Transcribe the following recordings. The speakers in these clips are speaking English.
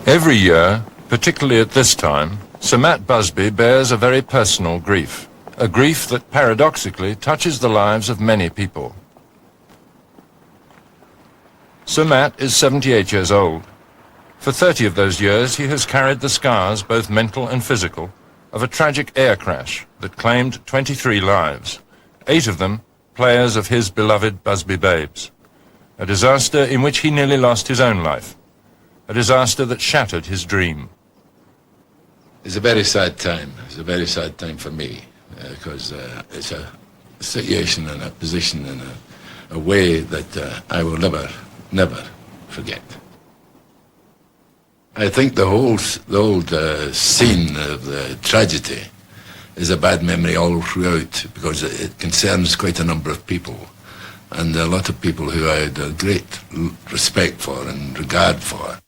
Every year, particularly at this time, Sir Matt Busby bears a very personal grief, a grief that paradoxically touches the lives of many people. Sir Matt is 78 years old. For 30 of those years, he has carried the scars, both mental and physical, of a tragic air crash that claimed 23 lives, 8 of them players of his beloved Busby Babes. A disaster in which he nearly lost his own life. A disaster that shattered his dream. It's a very sad time. It's a very sad time for me, because it's a situation and a position and a way that I will never forget. I think the whole scene of the tragedy is a bad memory all throughout, because it concerns quite a number of people, and a lot of people who I had a great respect for and regard for.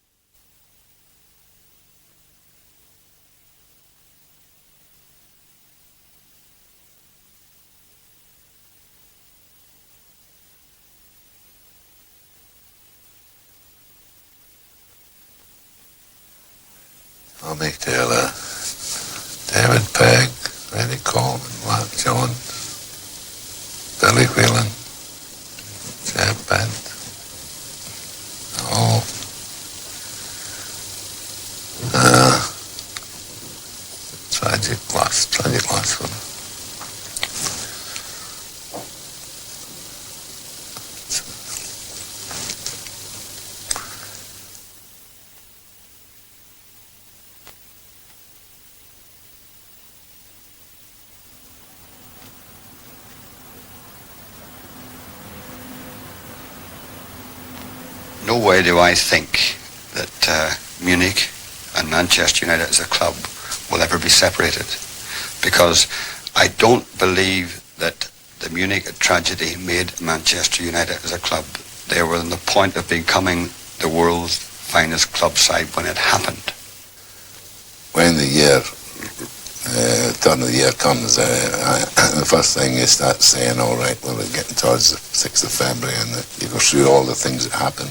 Tommy Taylor, David Pegg, Eddie Coleman, Mark Jones, Billy Whelan, Jeb Bent. Oh. Tragic loss for them. No way do I think that Munich and Manchester United as a club will ever be separated, because I don't believe that the Munich tragedy made Manchester United as a club. They were on the point of becoming the world's finest club side when it happened. When the year, turn of the year comes, the first thing you start saying, all right, well, we're getting towards the 6th of February, and you go through all the things that happened.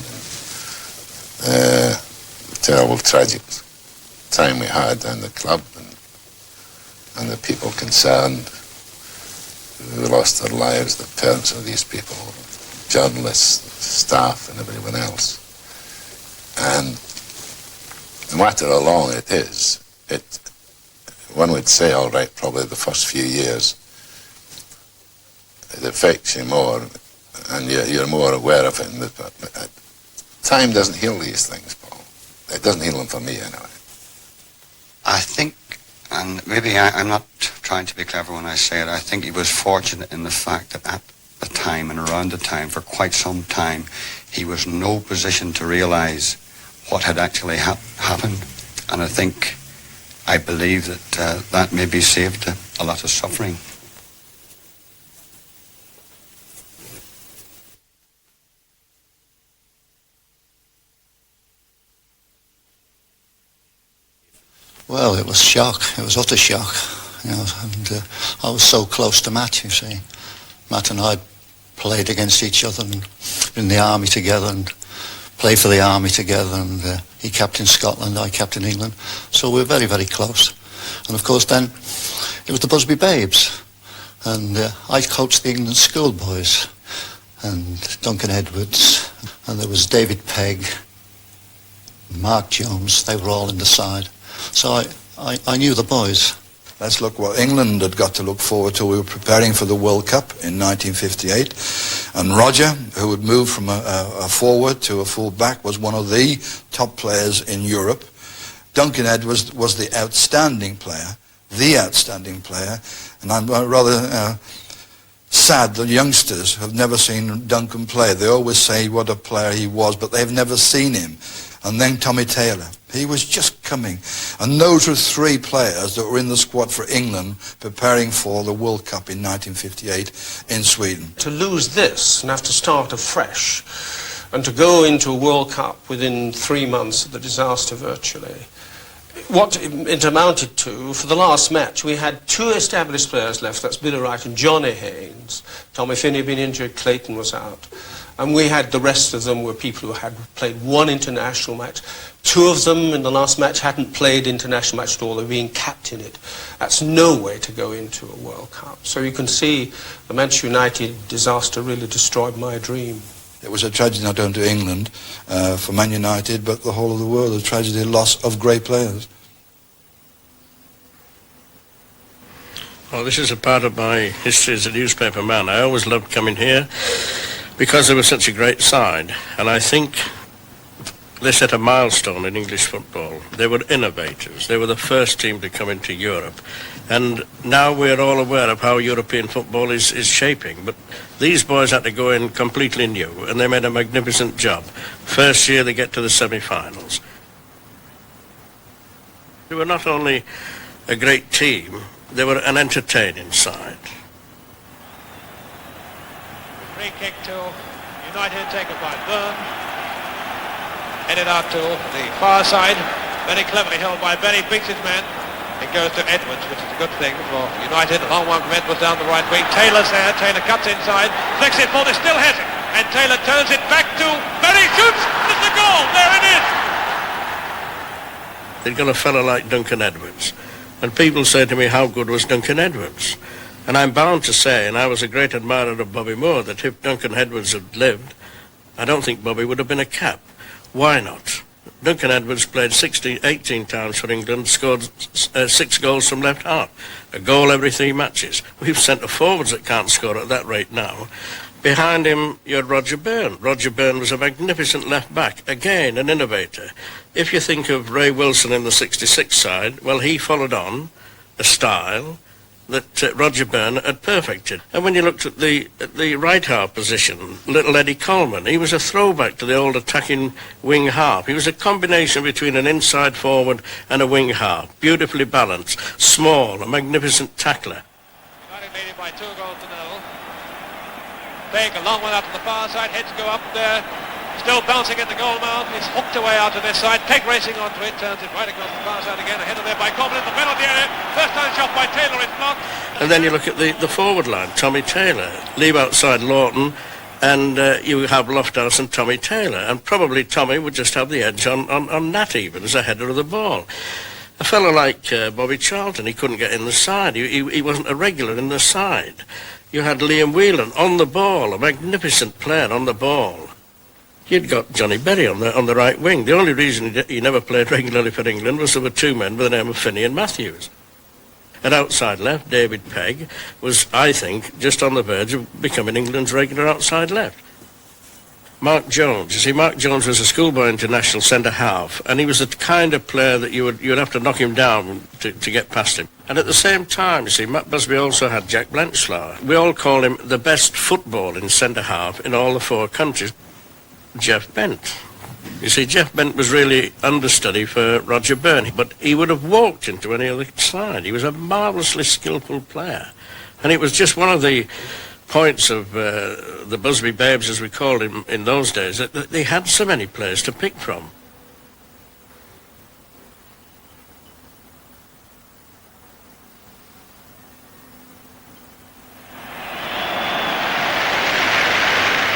Terrible, tragic time we had in the club, and the people concerned who lost their lives, the parents of these people, journalists, staff, and everyone else. And no matter how long it is, one would say, all right, probably the first few years, it affects you more, and you're more aware of it. But time doesn't heal these things, Paul. It doesn't heal them for me, anyway. I think, and maybe I'm not trying to be clever when I say it, I think he was fortunate in the fact that at the time and around the time, for quite some time, he was in no position to realize what had actually happened. And I believe that that maybe saved a lot of suffering. Well, it was shock. It was utter shock, you know, and I was so close to Matt, you see. Matt and I played against each other and in the army together and played for the army together, and he captained Scotland, I captained England, so we were very, very close. And of course then it was the Busby Babes, and I coached the England schoolboys, and Duncan Edwards, and there was David Pegg, Mark Jones, they were all in the side. So I knew the boys. Let's look what England had got to look forward to. We were preparing for the World Cup in 1958, and Roger, who had moved from a forward to a full-back, was one of the top players in Europe. Duncan Edwards was the outstanding player, and I'm rather sad that youngsters have never seen Duncan play. They always say what a player he was, but they've never seen him. And then Tommy Taylor. He was just coming. And those were 3 players that were in the squad for England preparing for the World Cup in 1958 in Sweden. To lose this and have to start afresh and to go into a World Cup within 3 months of the disaster virtually what it amounted to, for the last match, we had 2 established players left. That's Billy Wright and Johnny Haynes. Tommy Finney had been injured, Clayton was out. And we had the rest of them were people who had played 1 international match. 2 of them in the last match hadn't played international match at all. They were being capped in it. That's no way to go into a World Cup. So you can see the Manchester United disaster really destroyed my dream. It was a tragedy not only to England, for Man United, but the whole of the world, a tragedy, loss of great players. Well, this is a part of my history as a newspaper man. I always loved coming here because they were such a great side, and I think they set a milestone in English football. They were innovators. They were the first team to come into Europe. And now we're all aware of how European football is shaping. But these boys had to go in completely new, and they made a magnificent job. First year they get to the semi-finals. They were not only a great team, they were an entertaining side. Free kick to United, taken by Byrne. Headed out to the far side, very cleverly held by Benny, beats his man. It goes to Edwards, which is a good thing for United. A long one from Edwards down the right wing. Taylor's there, Taylor cuts inside, flicks it forward, still has it. And Taylor turns it back to Benny, shoots, it's a goal, there it is. They'd got a fellow like Duncan Edwards. And people say to me, how good was Duncan Edwards? And I'm bound to say, and I was a great admirer of Bobby Moore, that if Duncan Edwards had lived, I don't think Bobby would have been a cap. Why not? Duncan Edwards played 18 times for England, scored 6 goals from left half. A goal every 3 matches. We've centre forwards that can't score at that rate now. Behind him, you had Roger Byrne. Roger Byrne was a magnificent left back, again an innovator. If you think of Ray Wilson in the 66 side, well, he followed on a style that Roger Byrne had perfected. And when you looked at the right half position, little Eddie Coleman, he was a throwback to the old attacking wing half. He was a combination between an inside forward and a wing half, beautifully balanced, small, a magnificent tackler. United leading by 2 goals to 0. Peg, a long one out to the far side, heads go up there. Still bouncing at the goal mouth, it's hooked away out to this side. Peg racing onto it, turns it right across the far side again. Ahead of there by Coleman in the penalty area. First time shot by Taylor, it's blocked. And then you look at the forward line, Tommy Taylor. Leave outside Lawton, and you have Lofthouse and Tommy Taylor. And probably Tommy would just have the edge on Nat even as a header of the ball. A fellow like Bobby Charlton, he couldn't get in the side. He wasn't a regular in the side. You had Liam Whelan on the ball, a magnificent player on the ball. You'd got Johnny Berry on the right wing. The only reason he never played regularly for England was there were 2 men by the name of Finney and Matthews. At outside left, David Pegg was, I think, just on the verge of becoming England's regular outside left. Mark Jones. You see, Mark Jones was a schoolboy international centre-half, and he was the kind of player that you'd have to knock him down to get past him. And at the same time, you see, Matt Busby also had Jack Blanchflower. We all call him the best footballing centre-half in all the 4 countries. Jeff Bent. You see, Jeff Bent was really understudy for Roger Byrne, but he would have walked into any other side. He was a marvellously skillful player. And it was just one of the points of the Busby Babes, as we called him in those days, that they had so many players to pick from.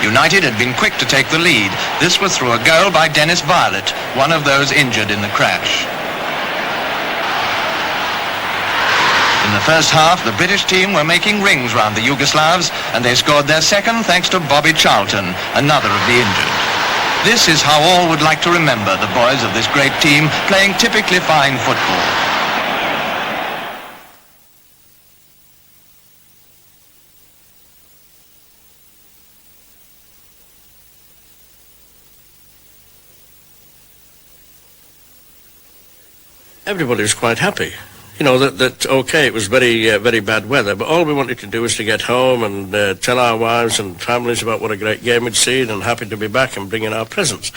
United had been quick to take the lead. This was through a goal by Dennis Viollet, one of those injured in the crash. In the first half, the British team were making rings round the Yugoslavs, and they scored their second thanks to Bobby Charlton, another of the injured. This is how all would like to remember the boys of this great team playing typically fine football. Everybody was quite happy. You know, that okay, it was very, very bad weather, but all we wanted to do was to get home and tell our wives and families about what a great game we'd seen and happy to be back and bring in our presents.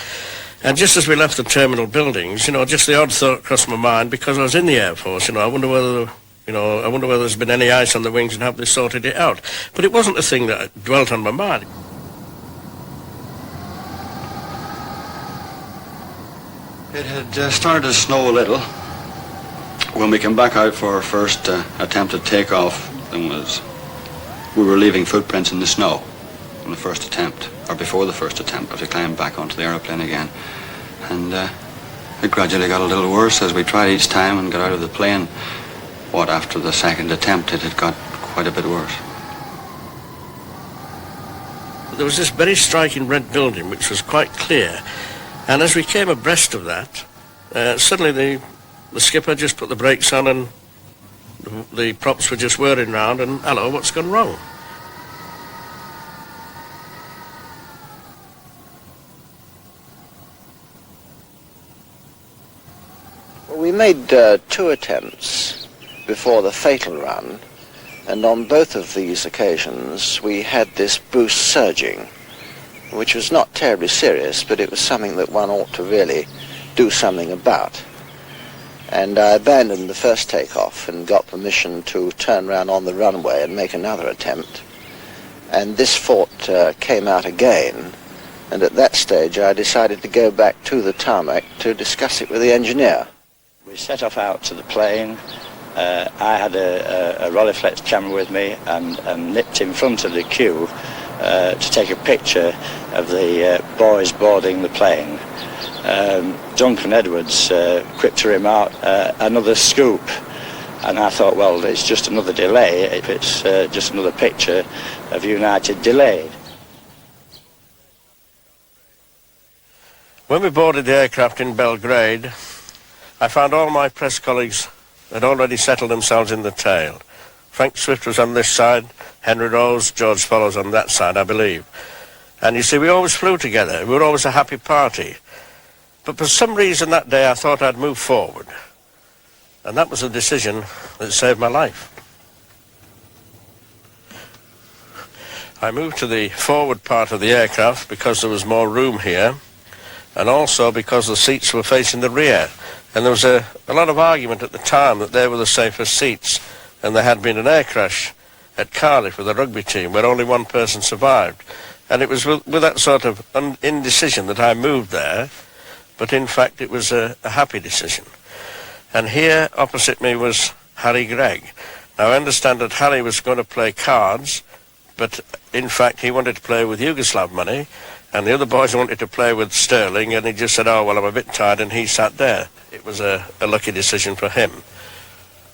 And just as we left the terminal buildings, you know, just the odd thought crossed my mind, because I was in the Air Force, I wonder whether there's been any ice on the wings and have they sorted it out. But it wasn't a thing that dwelt on my mind. It had started to snow a little, When we came back out for our first attempted takeoff, we were leaving footprints in the snow on the first attempt, or before the first attempt, as we climbed back onto the aeroplane again. And it gradually got a little worse as we tried each time and got out of the plane. What, after the second attempt, it had got quite a bit worse. There was this very striking red building which was quite clear, and as we came abreast of that, suddenly the skipper just put the brakes on and the props were just whirring round and, hello, what's gone wrong? We made 2 attempts before the fatal run, and on both of these occasions we had this boost surging, which was not terribly serious, but it was something that one ought to really do something about. And I abandoned the first takeoff and got permission to turn round on the runway and make another attempt. And this fault came out again, and at that stage I decided to go back to the tarmac to discuss it with the engineer. We set off out to the plane. I had a Rolleiflex camera with me and nipped in front of the queue to take a picture of the boys boarding the plane. Duncan Edwards quipped to remark, another scoop. And I thought, well, it's just another delay if it's just another picture of United delayed. When we boarded the aircraft in Belgrade, I found all my press colleagues had already settled themselves in the tail. Frank Swift was on this side, Henry Rose, George Follows on that side, I believe. And you see, we always flew together. We were always a happy party. But for some reason that day I thought I'd move forward. And that was a decision that saved my life. I moved to the forward part of the aircraft because there was more room here, and also because the seats were facing the rear. And there was a lot of argument at the time that they were the safest seats, and there had been an air crash at Cardiff with a rugby team where only one person survived. And it was with that sort of indecision that I moved there, but in fact it was a happy decision. And here opposite me was Harry Gregg. Now I understand that Harry was going to play cards, but in fact he wanted to play with Yugoslav money, and the other boys wanted to play with sterling, and he just said, oh, well, I'm a bit tired, and he sat there. It was a lucky decision for him.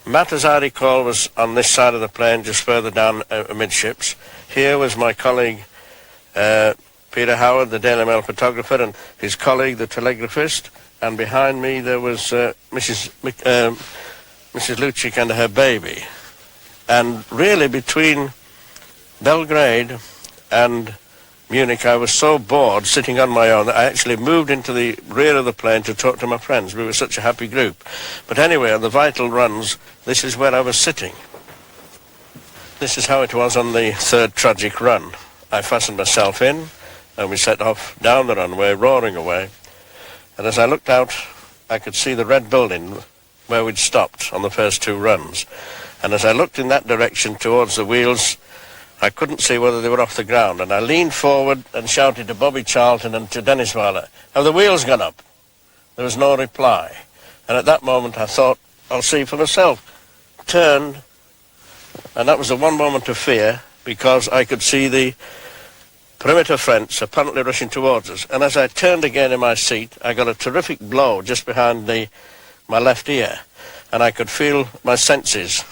Matt, as I recall, was on this side of the plane, just further down amidships. Here was my colleague, Peter Howard, the Daily Mail photographer, and his colleague, the telegraphist, and behind me there was Mrs. Lucic and her baby. And really, between Belgrade and Munich, I was so bored sitting on my own that I actually moved into the rear of the plane to talk to my friends. We were such a happy group. But anyway, on the vital runs, this is where I was sitting. This is how it was on the third tragic run. I fastened myself in, and we set off down the runway, roaring away. And as I looked out, I could see the red building where we'd stopped on the first 2 runs. And as I looked in that direction towards the wheels, I couldn't see whether they were off the ground, and I leaned forward and shouted to Bobby Charlton and to Dennis Weiler, have the wheels gone up? There was no reply. And at that moment I thought, I'll see for myself. Turned, and that was the one moment of fear, because I could see the perimeter fence apparently rushing towards us. And as I turned again in my seat, I got a terrific blow just behind my left ear, and I could feel my senses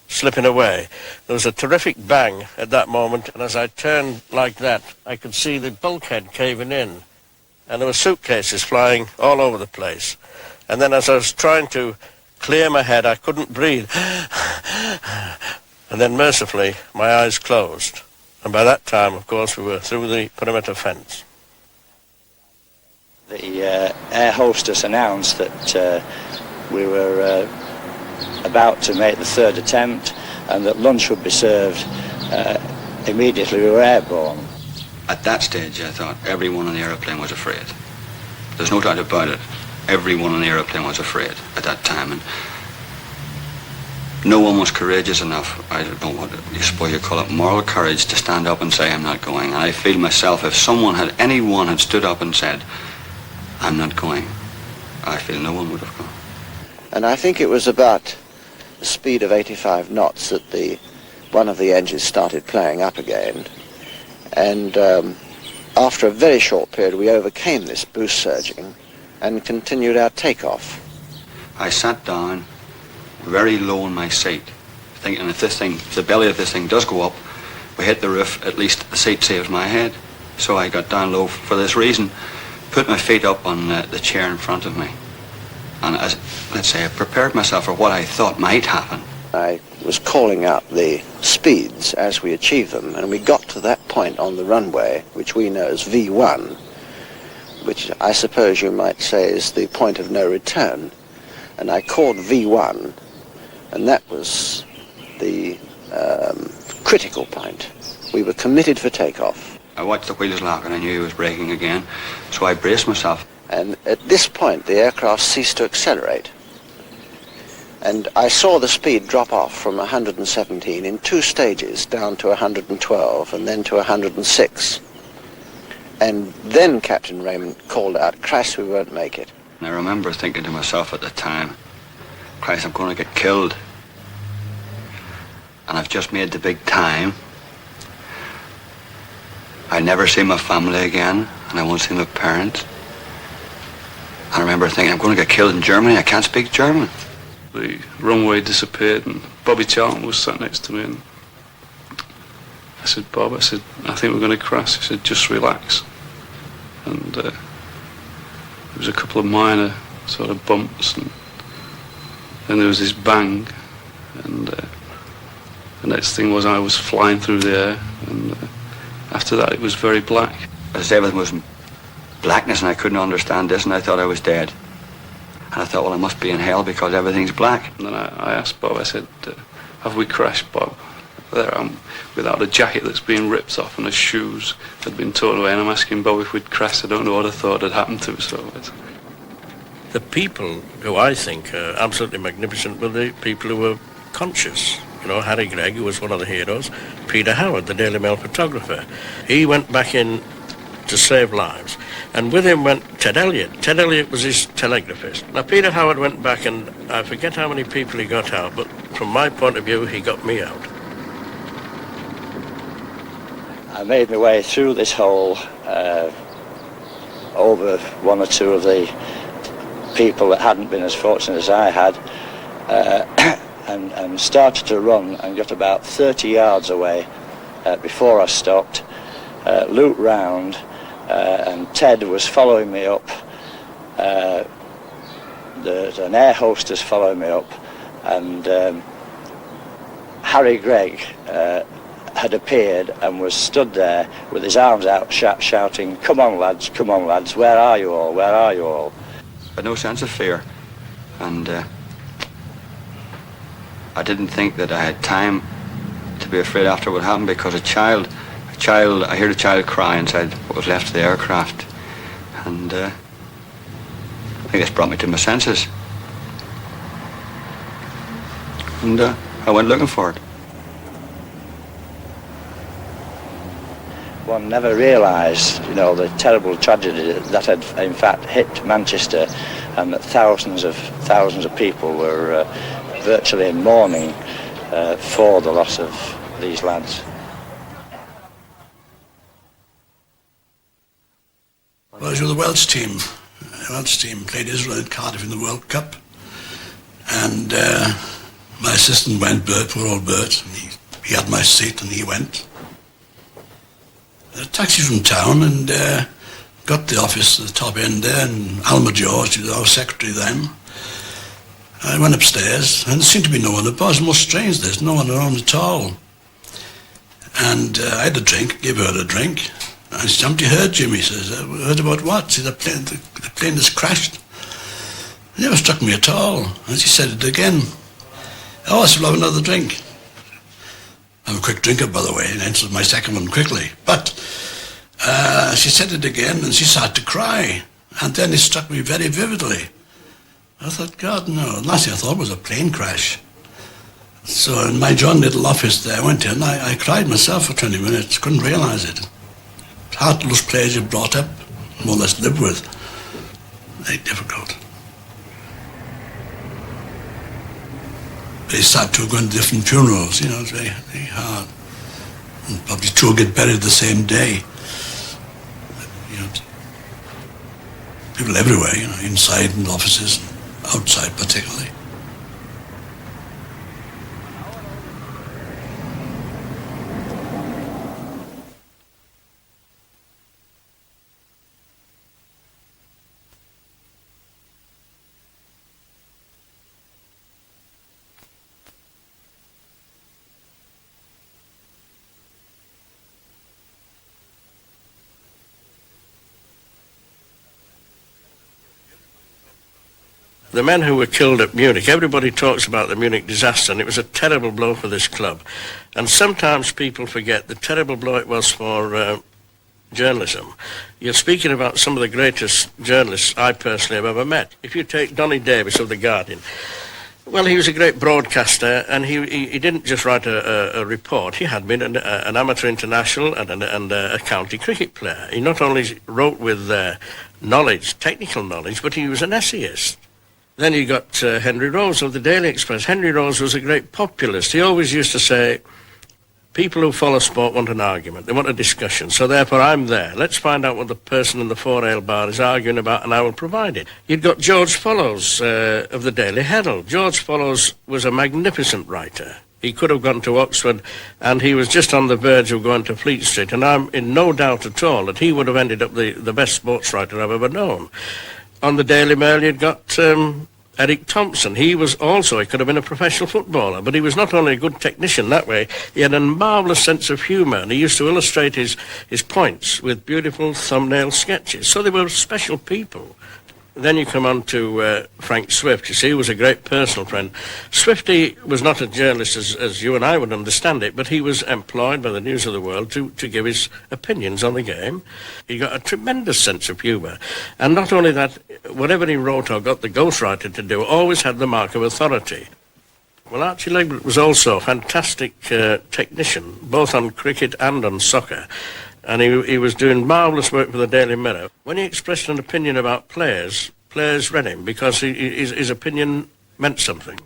slipping away. There was a terrific bang at that moment, and as I turned like that, I could see the bulkhead caving in, and there were suitcases flying all over the place. And then as I was trying to clear my head, I couldn't breathe. And then mercifully, my eyes closed. And by that time, of course, we were through the perimeter fence. The air hostess announced that we were about to make the third attempt and that lunch would be served immediately we were airborne. At that stage, I thought everyone on the aeroplane was afraid. There's no doubt about it. Everyone on the aeroplane was afraid at that time, and no one was courageous enough, I don't know what you suppose you call it, moral courage, to stand up and say, I'm not going. And I feel myself, if anyone had stood up and said, I'm not going, I feel no one would have gone. And I think it was about the speed of 85 knots that one of the engines started playing up again. And after a very short period, we overcame this boost surging and continued our takeoff. I sat down very low in my seat, thinking if the belly of this thing does go up, we hit the roof, at least the seat saves my head. So I got down low for this reason, put my feet up on the chair in front of me. And let's say I prepared myself for what I thought might happen. I was calling out the speeds as we achieved them, and we got to that point on the runway, which we know as V1, which I suppose you might say is the point of no return. And I called V1, and that was the critical point. We were committed for takeoff. I watched the wheels lock and I knew he was braking again, so I braced myself. And at this point, the aircraft ceased to accelerate. And I saw the speed drop off from 117 in 2 stages, down to 112 and then to 106. And then Captain Raymond called out, "Christ, we won't make it." And I remember thinking to myself at the time, Christ, I'm going to get killed. And I've just made the big time. I'll never see my family again, and I won't see my parents. I remember thinking, I'm going to get killed in Germany. I can't speak German. The runway disappeared, and Bobby Charlton was sat next to me, and I said, "Bob," I said, "I think we're going to crash." He said, "Just relax." And there was a couple of minor sort of bumps, and then there was this bang, and the next thing was I was flying through the air, and after that it was very black. As everything was in blackness and I couldn't understand this, and I thought I was dead. And I thought, well, I must be in hell because everything's black. And then I asked Bob, I said, "Have we crashed, Bob?" There I am, without a jacket that's been ripped off and his shoes had been torn away, and I'm asking Bob if we'd crashed. I don't know what I thought had happened to us. So the people who I think are absolutely magnificent were the people who were conscious. You know, Harry Gregg, who was one of the heroes, Peter Howard, the Daily Mail photographer. He went back in to save lives. And with him went Ted Elliott. Ted Elliott was his telegraphist. Now, Peter Howard went back, and I forget how many people he got out, but from my point of view, he got me out. I made my way through this hole over one or two of the people that hadn't been as fortunate as I had, and started to run and got about 30 yards away before I stopped, looped round, and Ted was following me up. There's an air hostess following me up, and Harry Gregg had appeared and was stood there with his arms out shouting, come on lads, where are you all, where are you all?" I had no sense of fear, and I didn't think that I had time to be afraid after what happened, because I heard a child cry inside what was left of the aircraft, and I think this brought me to my senses, and I went looking for it. One never realised, you know, the terrible tragedy that had in fact hit Manchester, and that thousands of people were virtually in mourning for the loss of these lads. Well, I was with the Welsh team. The Welsh team played Israel and Cardiff in the World Cup, and my assistant went, poor old Bert, and he had my seat and he went. A taxi from town, and got to the office at the top end there, and Alma George, who was our secretary then. I went upstairs, and there seemed to be no one about. It was most strange, there's no one around at all. And I had a drink, gave her a drink, and she said, "Haven't you heard, Jimmy?" He says, "Heard about what?" She said, the plane has crashed. It never struck me at all. And she said it again. "Oh, I still have another drink." I'm a quick drinker, by the way, and answered my second one quickly. But she said it again, and she started to cry. And then it struck me very vividly. I thought, God, no. The last thing I thought was a plane crash. So in my John little office there, I went in, I cried myself for 20 minutes, couldn't realise it. It's hard to lose players you've brought up, more or less live with. Very difficult. very sad to go to different funerals, you know, it's very, very hard. And probably two will get buried the same day. You know, people everywhere, you know, inside and offices, and outside particularly. The men who were killed at Munich, everybody talks about the Munich disaster, and it was a terrible blow for this club. And sometimes people forget the terrible blow it was for journalism. You're speaking about some of the greatest journalists I personally have ever met. If you take Donny Davis of The Guardian, well, he was a great broadcaster, and he didn't just write a report. He had been an amateur international and a county cricket player. He not only wrote with knowledge, technical knowledge, but he was an essayist. Then you got Henry Rose of the Daily Express. Henry Rose was a great populist. He always used to say, people who follow sport want an argument. They want a discussion. So therefore, I'm there. Let's find out what the person in the 4-ale bar is arguing about, and I will provide it. You'd got George Follows of the Daily Herald. George Follows was a magnificent writer. He could have gone to Oxford, and he was just on the verge of going to Fleet Street. And I'm in no doubt at all that he would have ended up the best sports writer I've ever known. On the Daily Mail, you'd got Eric Thompson. He could have been a professional footballer, but he was not only a good technician that way, he had a marvellous sense of humour, and he used to illustrate his points with beautiful thumbnail sketches. So they were special people. Then you come on to Frank Swift. You see, he was a great personal friend. Swifty was not a journalist as you and I would understand it, but he was employed by the News of the World to give his opinions on the game. He got a tremendous sense of humour. And not only that, whatever he wrote or got the ghostwriter to do always had the mark of authority. Well, Archie Legbert was also a fantastic technician, both on cricket and on soccer. And he was doing marvellous work for the Daily Mirror. When he expressed an opinion about players read him because his opinion meant something.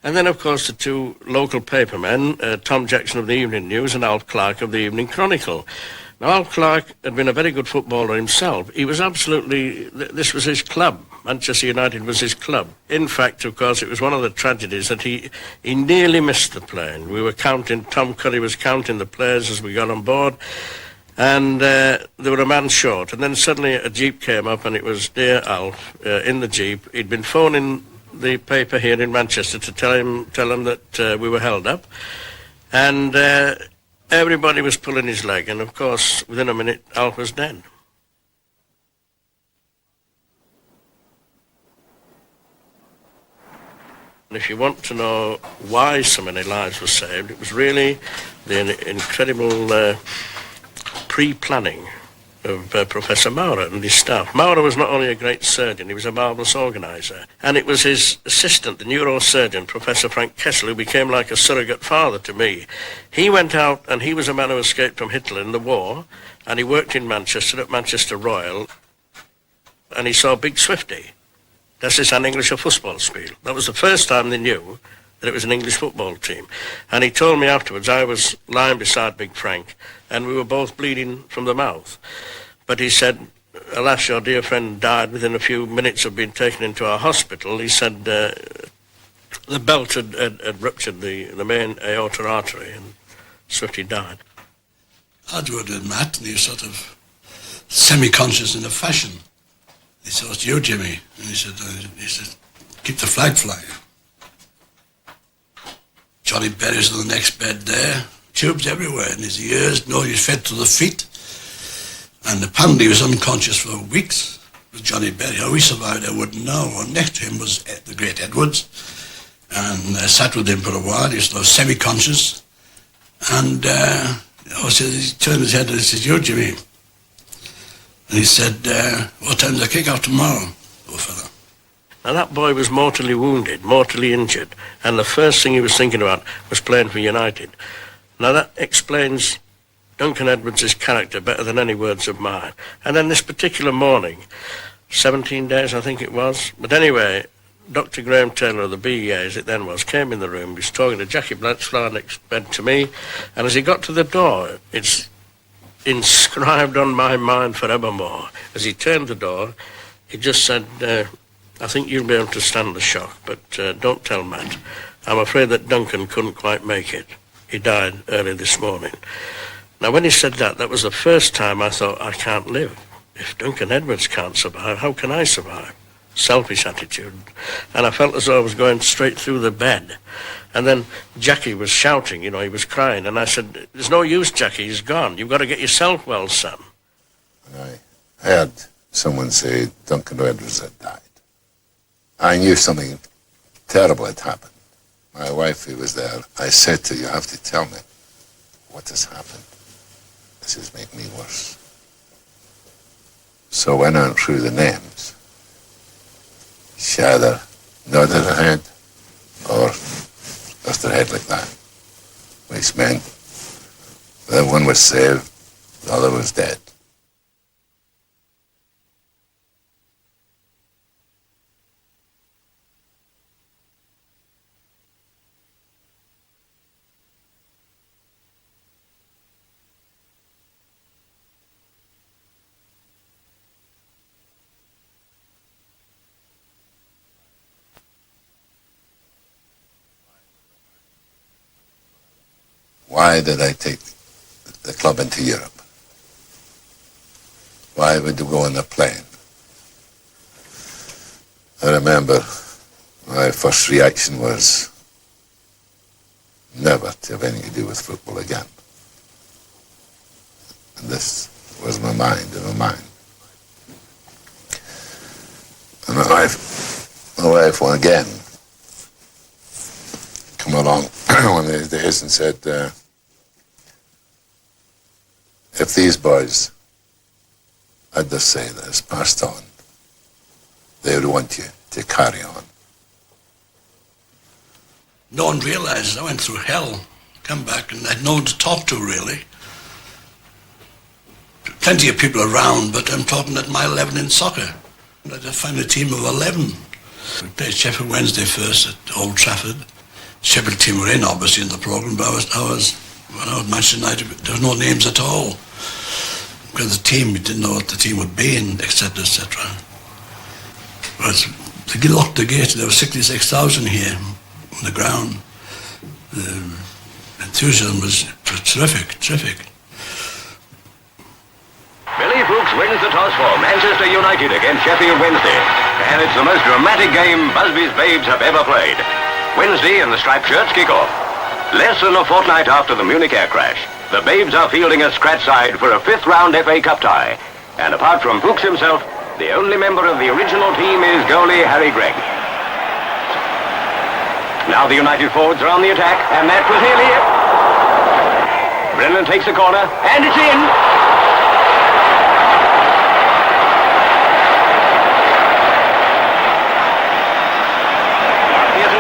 And then, of course, the two local papermen, Tom Jackson of the Evening News and Alf Clark of the Evening Chronicle. Now, Alf Clark had been a very good footballer himself. He was this was his club. Manchester United was his club. In fact, of course, it was one of the tragedies that he nearly missed the plane. Tom Curry was counting the players as we got on board. And there were a man short, and then suddenly a jeep came up, and it was dear Alf in the jeep. He'd been phoning the paper here in Manchester to tell him that we were held up, and everybody was pulling his leg, and of course, within a minute, Alf was dead. And if you want to know why so many lives were saved, it was really the incredible pre-planning of Professor Maurer and his staff. Maurer was not only a great surgeon, he was a marvellous organiser. And it was his assistant, the neurosurgeon, Professor Frank Kessel, who became like a surrogate father to me. He went out, and he was a man who escaped from Hitler in the war, and he worked in Manchester at Manchester Royal, and he saw Big Swifty. Das ist ein englischer Fußballspiel. That was the first time they knew that it was an English football team. And he told me afterwards, I was lying beside Big Frank, and we were both bleeding from the mouth. But he said, alas, your dear friend died within a few minutes of being taken into our hospital. He said the belt had ruptured the main aorta artery, and Swifty died. I'd go to Matt, and he was sort of semi-conscious in a fashion. He said, "It's you, Jimmy." And he said, "Keep the flag flying." Johnny Berry's on the next bed there. Tubes everywhere in his ears. No, he was fed to the feet. And apparently he was unconscious for weeks. With Johnny Berry. How he survived, I wouldn't know. And next to him was the great Edwards. And I sat with him for a while. He was sort of semi-conscious. And he turned his head and he said, "You, Jimmy." And he said, "What time's the kick-off tomorrow, poor fella?" Now that boy was mortally wounded, mortally injured, and the first thing he was thinking about was playing for United. Now that explains Duncan Edwards' character better than any words of mine. And then this particular morning, 17 days I think it was, but anyway, Dr. Graham Taylor of the BEA, as it then was, came in the room. He was talking to Jackie Blanchflower next bed to me, and as he got to the door, it's inscribed on my mind forevermore. As he turned the door, he just said, I think you'll be able to stand the shock, but don't tell Matt. I'm afraid that Duncan couldn't quite make it. He died early this morning. Now, when he said that, that was the first time I thought, I can't live. If Duncan Edwards can't survive, how can I survive? Selfish attitude. And I felt as though I was going straight through the bed. And then Jackie was shouting, you know, he was crying. And I said, there's no use, Jackie, he's gone. You've got to get yourself well, son. I heard someone say Duncan Edwards had died. I knew something terrible had happened. My wife, who was there, I said to her, you have to tell me what has happened. This is making me worse. So when I went through the names, she either nodded her head or left her head like that, which meant that one was saved, the other was dead. Why did I take the club into Europe? Why would you go on a plane? I remember my first reaction was never to have anything to do with football again. And this was my mind in my mind. And my wife one again come along one of these days and said, if these boys had their say that has passed on, they would want you to carry on. No one realizes I went through hell, come back, and I had no one to talk to, really. Plenty of people around, but I'm talking at mile 11 in soccer. I had to find a team of 11. We played Sheffield Wednesday first at Old Trafford. Sheffield team were in, obviously, in the programme, but when I was Manchester United, there was no names at all. Because the team, we didn't know what the team would be, and etc., etc. But they locked the gate, there were 66,000 here on the ground. The enthusiasm was terrific, terrific. Billy Fuchs wins the toss for Manchester United against Sheffield Wednesday. And it's the most dramatic game Busby's Babes have ever played. Wednesday and the striped shirts kick off. Less than a fortnight after the Munich air crash, the Babes are fielding a scratch side for a fifth-round FA Cup tie. And apart from Fuchs himself, the only member of the original team is goalie Harry Gregg. Now the United forwards are on the attack, and that was nearly it. Brennan takes the corner, and it's in.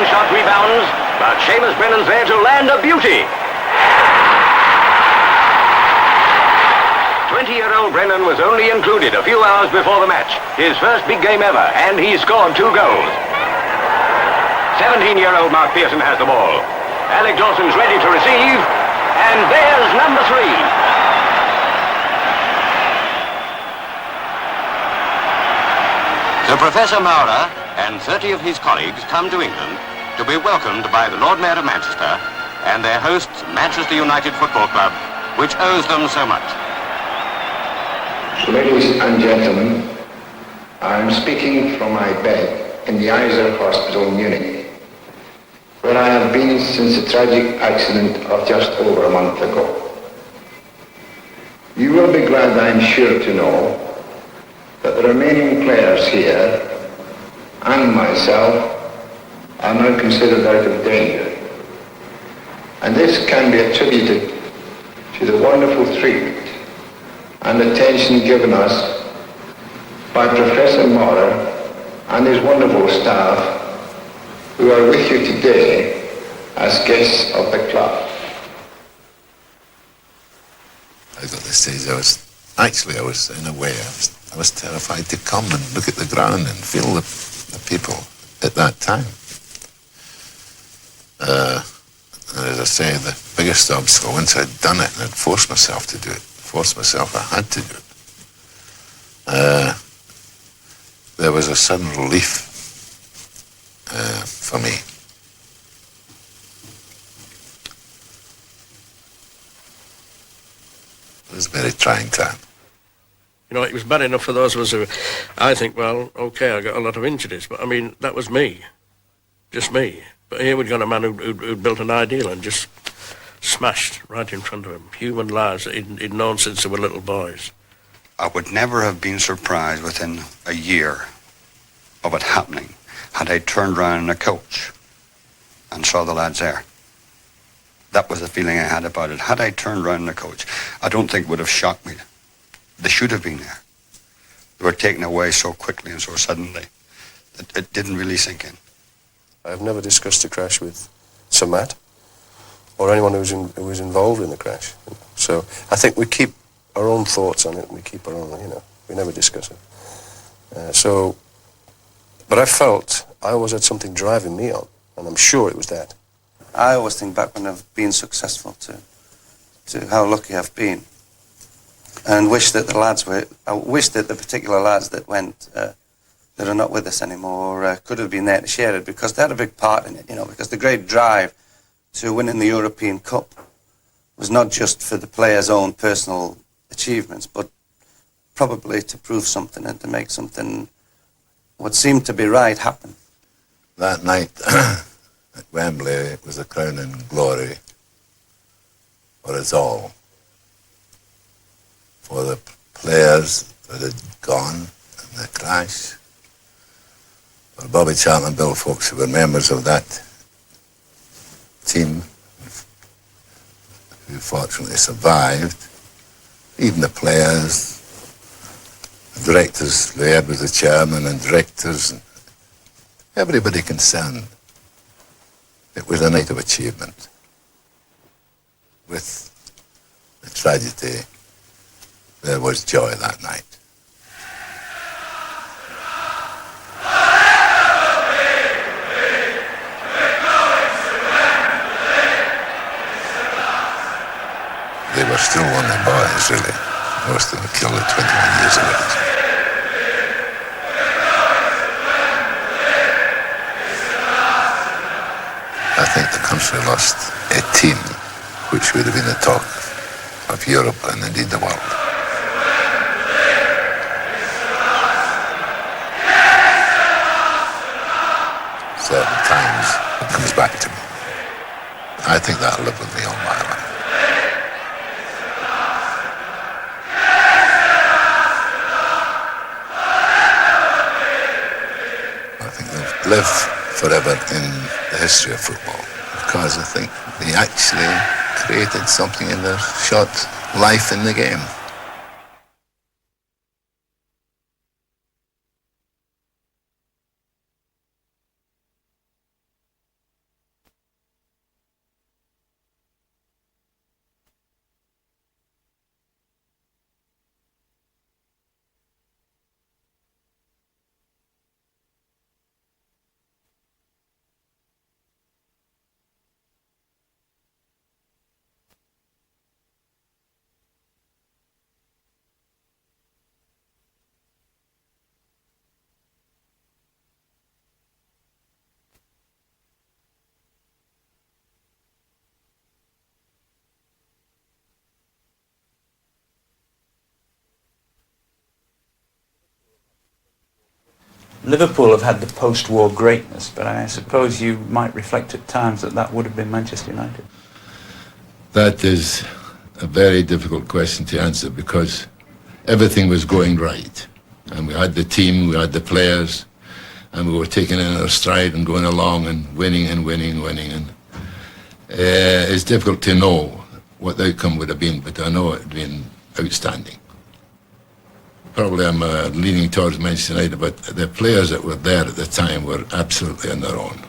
Shot rebounds, but Seamus Brennan's there to land a beauty. 20-year-old Brennan was only included a few hours before the match, his first big game ever, and he scored 2 goals. 17-year-old Mark Pearson has the ball. Alec Dawson's ready to receive, and there's number 3. So Professor Maurer and 30 of his colleagues come to England to be welcomed by the Lord Mayor of Manchester and their host, Manchester United Football Club, which owes them so much. Ladies and gentlemen, I'm speaking from my bed in the Iser Hospital in Munich, where I have been since the tragic accident of just over a month ago. You will be glad, I'm sure, to know that the remaining players here and myself are now considered out of danger. And this can be attributed to the wonderful treatment and attention given us by Professor Maurer and his wonderful staff who are with you today as guests of the club. I got the stage, I was in a way, I was terrified to come and look at the ground and feel the people. at that time. And as I say, the biggest obstacle, once I'd done it and I'd forced myself to do it, I had to do it, there was a sudden relief for me. It was a very trying time. You know, it was bad enough for those of us who, I think, well, okay, I got a lot of injuries, but I mean, that was me. Just me. But here we'd got a man who'd built an ideal and just smashed right in front of him. Human lives that he'd known since they were little boys. I would never have been surprised within a year of it happening had I turned around in a coach and saw the lads there. That was the feeling I had about it. Had I turned around in a coach, I don't think it would have shocked me. They should have been there. They were taken away so quickly and so suddenly that it didn't really sink in. I've never discussed the crash with Sir Matt or anyone who was involved in the crash. So I think we keep our own thoughts on it. We keep our own, we never discuss it. But I felt I always had something driving me on, and I'm sure it was that. I always think back when I've been successful to how lucky I've been, and wish that the particular lads that went, that are not with us anymore, could have been there to share it, because they had a big part in it, because the great drive to winning the European Cup was not just for the players' own personal achievements, but probably to prove something and to make something, what seemed to be right, happen. That night at Wembley, it was a crowning glory for us all. For the players that had gone in the crash, for Bobby Charlton and Bill Fox, who were members of that team, who fortunately survived, even the players, the directors. Laird was the chairman, and directors, and everybody concerned. It was a night of achievement. With the tragedy, there was joy that night. They were still only boys, really. Most of them killed at 21 years of age. I think the country lost a team which would have been the talk of Europe and indeed the world. Certain times it comes back to me. I think that'll live with me all my life. I think they'll live forever in the history of football, because I think they actually created something in their short life in the game. Liverpool have had the post-war greatness, but I suppose you might reflect at times that that would have been Manchester United. That is a very difficult question to answer, because everything was going right. And we had the team, we had the players, and we were taking it in our stride and going along and winning and winning and winning. And it's difficult to know what the outcome would have been, but I know it had been outstanding. Probably I'm leaning towards Manchester United, but the players that were there at the time were absolutely on their own.